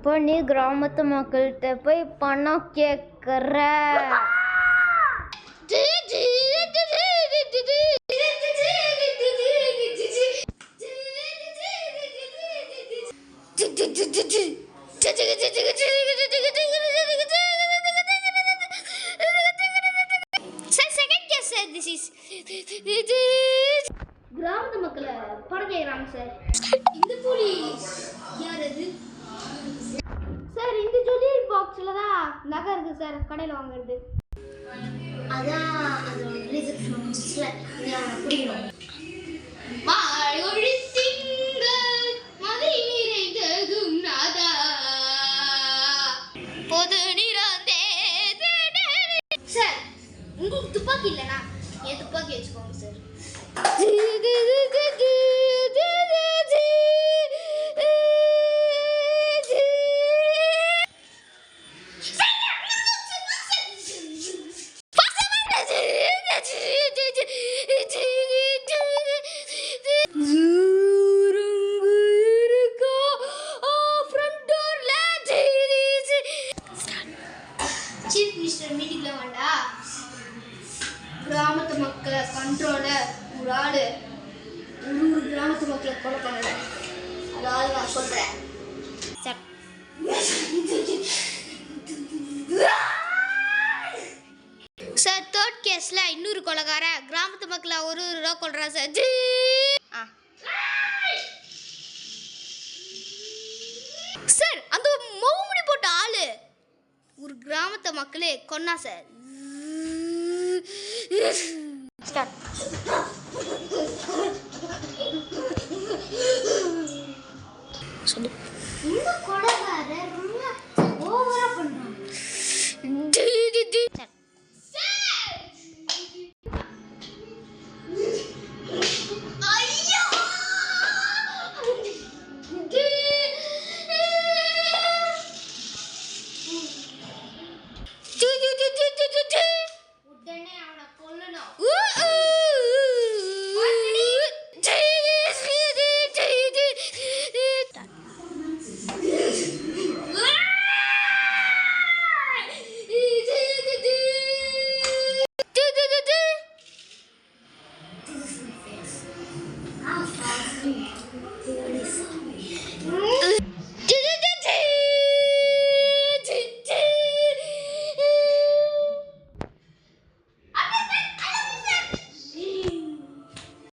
அப்போ நீ கிராமத்து மக்கள்கிட்ட போய் பணம் கேட்குற. கிராமத்து மக்களை பணம் கேட்குறாங்க சார். இந்த போலீஸ் யார் அது சார்? இந்த ஜுவல்லரி பாக்ஸில் தான் நகை இருக்குது சார், கடையில் வாங்குறது. அதான் அதோட ரிசப்ஷன்ஸில் குடிக்கணும். சார் உங்களுக்கு துப்பாக்கி இல்லைனா என் துப்பாக்கி வச்சுக்கோங்க சார். சீஃப் மினிஸ்டர் மீட்டிங்ல வேண்டா, கிராமத்து மக்களை கண்ட்ரோல ஒரு ஆளு ஒரு கிராமத்து மக்களை கொலை பண்ணல. அதாவது நான் சொல்றேன் சார், தேர்ட் கேஸ்ல இன்னொரு கொலைகார கிராமத்து மக்களை ஒரு ரூபா கொள்றா சார். சார் அந்த மௌமுடி போட்ட ஆளு ஒரு கிராமத்து மக்களே கொன்னா சார். சொல்லு.